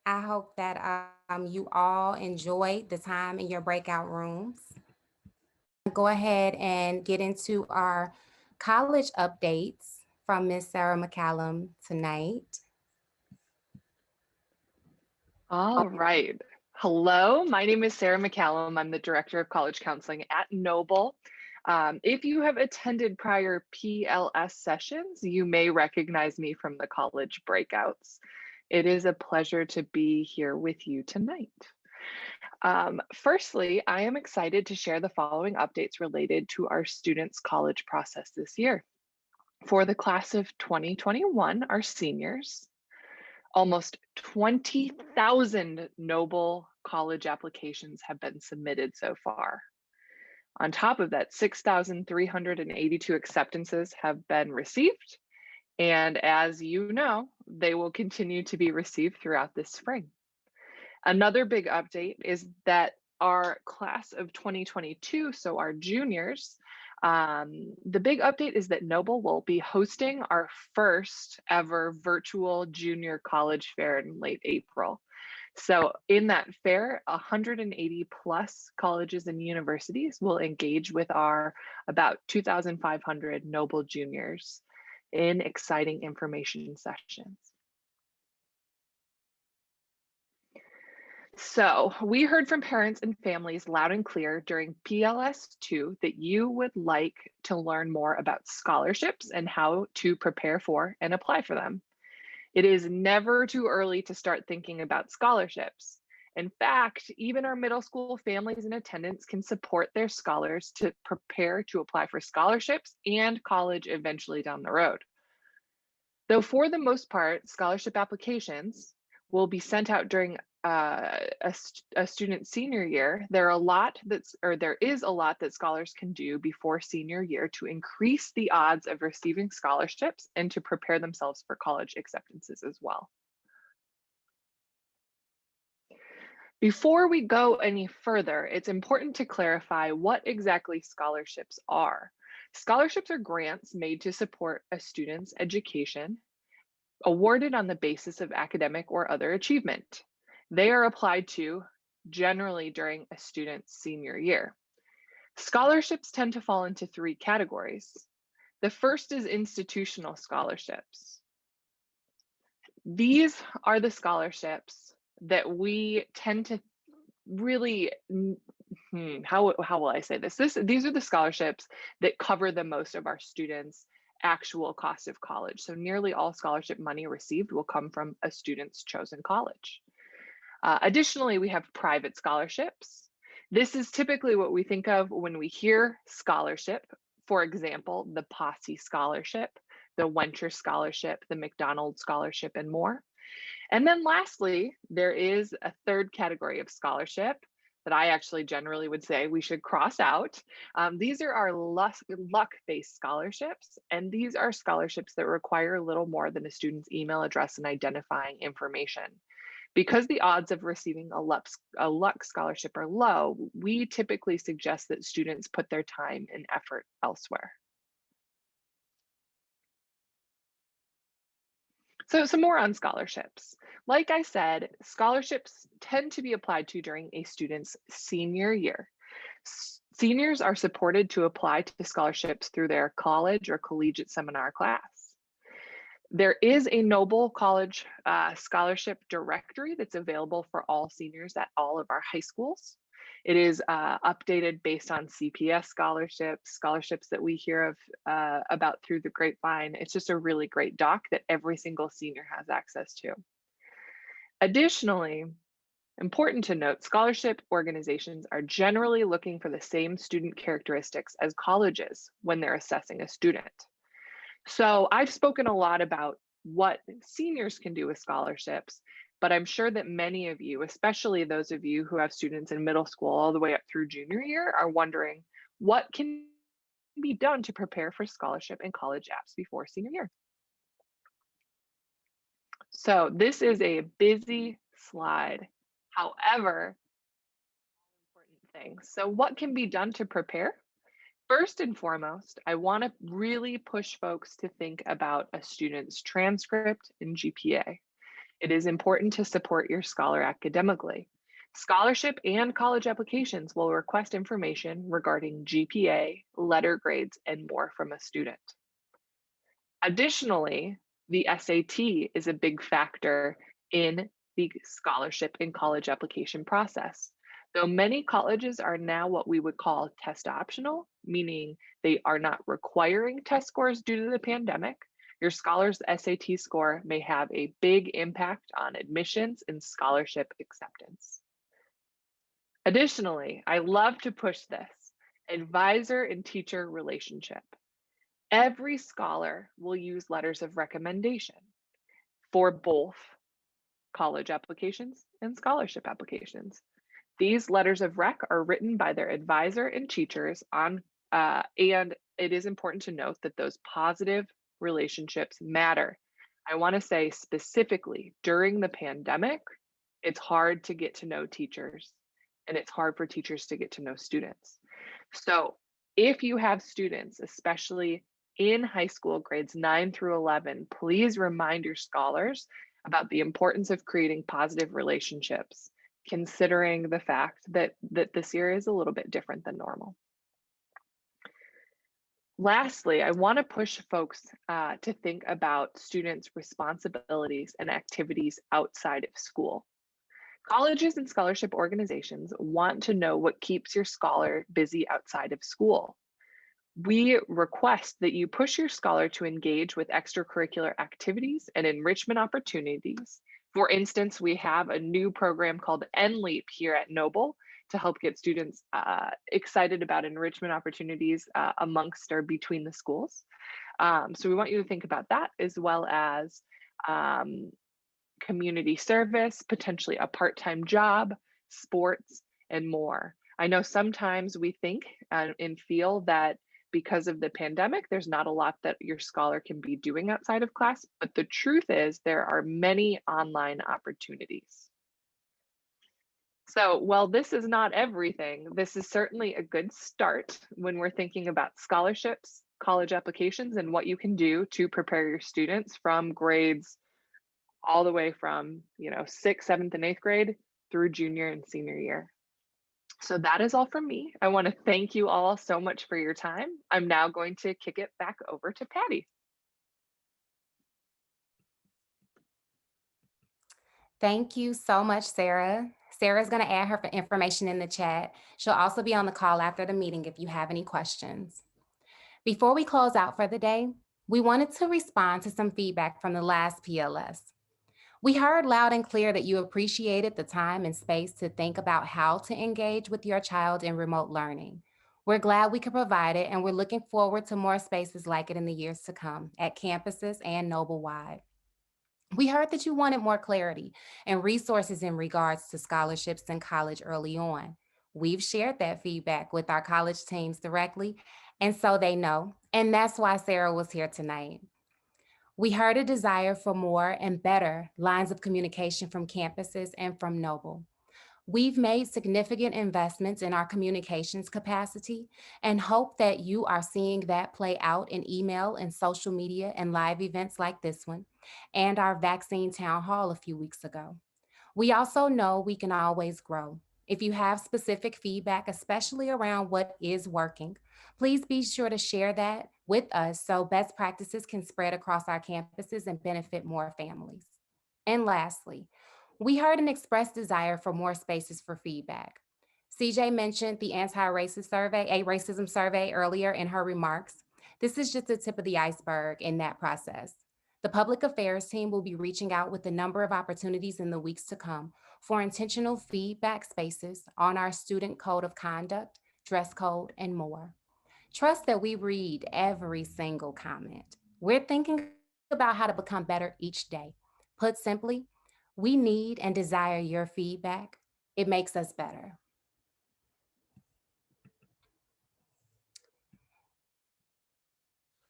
I hope that you all enjoyed the time in your breakout rooms. Go ahead and get into our college updates from Miss Sarah McCallum tonight. All right. Hello, my name is Sarah McCallum. I'm the Director of College Counseling at Noble. If you have attended prior PLS sessions, you may recognize me from the college breakouts. It is a pleasure to be here with you tonight. Firstly, I am excited to share the following updates related to our students' college process this year. For the class of 2021, our seniors, almost 20,000 Noble College applications have been submitted so far. On top of that, 6,382 acceptances have been received. And as you know, they will continue to be received throughout this spring. Another big update is that our class of 2022, so our juniors, the big update is that Noble will be hosting our first ever virtual junior college fair in late April. So in that fair, 180 plus colleges and universities will engage with our about 2,500 Noble juniors in exciting information sessions. So we heard from parents and families loud and clear during PLS2 that you would like to learn more about scholarships and how to prepare for and apply for them. It is never too early to start thinking about scholarships. In fact, even our middle school families in attendance can support their scholars to prepare to apply for scholarships and college eventually down the road. Though for the most part, scholarship applications will be sent out during a student's senior year. There is a lot that scholars can do before senior year to increase the odds of receiving scholarships and to prepare themselves for college acceptances as well. Before we go any further, it's important to clarify what exactly scholarships are. Scholarships are grants made to support a student's education, awarded on the basis of academic or other achievement. They are applied to generally during a student's senior year. Scholarships tend to fall into three categories. The first is institutional scholarships. These are the scholarships that we tend to really, how will I say this? These are the scholarships that cover the most of our students' actual cost of college. So nearly all scholarship money received will come from a student's chosen college. Additionally, we have private scholarships. This is typically what we think of when we hear scholarship. For example, the Posse Scholarship, the Wencher Scholarship, the McDonald Scholarship, and more. And then lastly, there is a third category of scholarship that I actually generally would say we should cross out. These are our luck-based scholarships, and these are scholarships that require a little more than a student's email address and identifying information. Because the odds of receiving a luck scholarship are low, we typically suggest that students put their time and effort elsewhere. So some more on scholarships. Like I said, scholarships tend to be applied to during a student's senior year. Seniors are supported to apply to scholarships through their college or collegiate seminar class. There is a Noble College scholarship directory that's available for all seniors at all of our high schools. It is updated based on CPS scholarships, scholarships that we hear of about through the grapevine. It's just a really great doc that every single senior has access to. Additionally, important to note, scholarship organizations are generally looking for the same student characteristics as colleges when they're assessing a student. So I've spoken a lot about what seniors can do with scholarships, but I'm sure that many of you, especially those of you who have students in middle school all the way up through junior year, are wondering what can be done to prepare for scholarship and college apps before senior year. So this is a busy slide. However, important things. So what can be done to prepare? First and foremost, I want to really push folks to think about a student's transcript and GPA. It is important to support your scholar academically. Scholarship and college applications will request information regarding GPA, letter grades, and more from a student. Additionally, the SAT is a big factor in the scholarship and college application process. Though many colleges are now what we would call test optional, meaning they are not requiring test scores due to the pandemic, your scholar's SAT score may have a big impact on admissions and scholarship acceptance. Additionally, I love to push this advisor and teacher relationship. Every scholar will use letters of recommendation for both college applications and scholarship applications. These letters of rec are written by their advisor and teachers and it is important to note that those positive relationships matter. I want to say specifically during the pandemic, it's hard to get to know teachers and it's hard for teachers to get to know students. So if you have students, especially in high school grades 9 through 11, please remind your scholars about the importance of creating positive relationships, considering the fact that this year is a little bit different than normal. Lastly, I want to push folks to think about students' responsibilities and activities outside of school. Colleges and scholarship organizations want to know what keeps your scholar busy outside of school. We request that you push your scholar to engage with extracurricular activities and enrichment opportunities. For instance, we have a new program called NLEAP here at Noble to help get students excited about enrichment opportunities amongst or between the schools. So we want you to think about that as well as um, community service, potentially a part-time job, sports, and more. I know sometimes we think and feel that because of the pandemic, there's not a lot that your scholar can be doing outside of class, but the truth is there are many online opportunities. So while this is not everything, this is certainly a good start when we're thinking about scholarships, college applications, and what you can do to prepare your students from grades all the way from, sixth, seventh, and eighth grade through junior and senior year. So that is all from me. I want to thank you all so much for your time. I'm now going to kick it back over to Patty. Thank you so much, Sarah. Sarah's going to add her information in the chat. She'll also be on the call after the meeting if you have any questions. Before we close out for the day, we wanted to respond to some feedback from the last PLS. We heard loud and clear that you appreciated the time and space to think about how to engage with your child in remote learning. We're glad we could provide it, and we're looking forward to more spaces like it in the years to come at campuses and Noble-wide. We heard that you wanted more clarity and resources in regards to scholarships in college early on. We've shared that feedback with our college teams directly, and so they know. And that's why Sarah was here tonight. We heard a desire for more and better lines of communication from campuses and from Noble. We've made significant investments in our communications capacity and hope that you are seeing that play out in email and social media and live events like this one and our vaccine town hall a few weeks ago. We also know we can always grow. If you have specific feedback, especially around what is working, please be sure to share that with us so best practices can spread across our campuses and benefit more families. And lastly, we heard an expressed desire for more spaces for feedback. CJ mentioned the racism survey earlier in her remarks. This is just the tip of the iceberg in that process. The public affairs team will be reaching out with a number of opportunities in the weeks to come for intentional feedback spaces on our student code of conduct, dress code, and more. Trust that we read every single comment. We're thinking about how to become better each day. Put simply, we need and desire your feedback. It makes us better.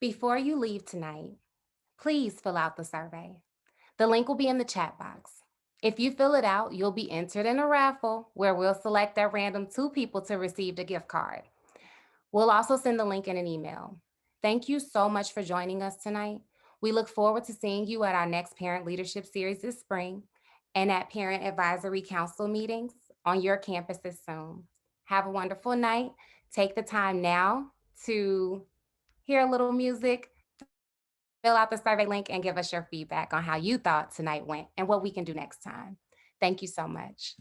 Before you leave tonight, please fill out the survey. The link will be in the chat box. If you fill it out, you'll be entered in a raffle where we'll select at random 2 people to receive the gift card. We'll also send the link in an email. Thank you so much for joining us tonight. We look forward to seeing you at our next Parent Leadership Series this spring and at Parent Advisory Council meetings on your campuses soon. Have a wonderful night. Take the time now to hear a little music, fill out the survey link, and give us your feedback on how you thought tonight went and what we can do next time. Thank you so much.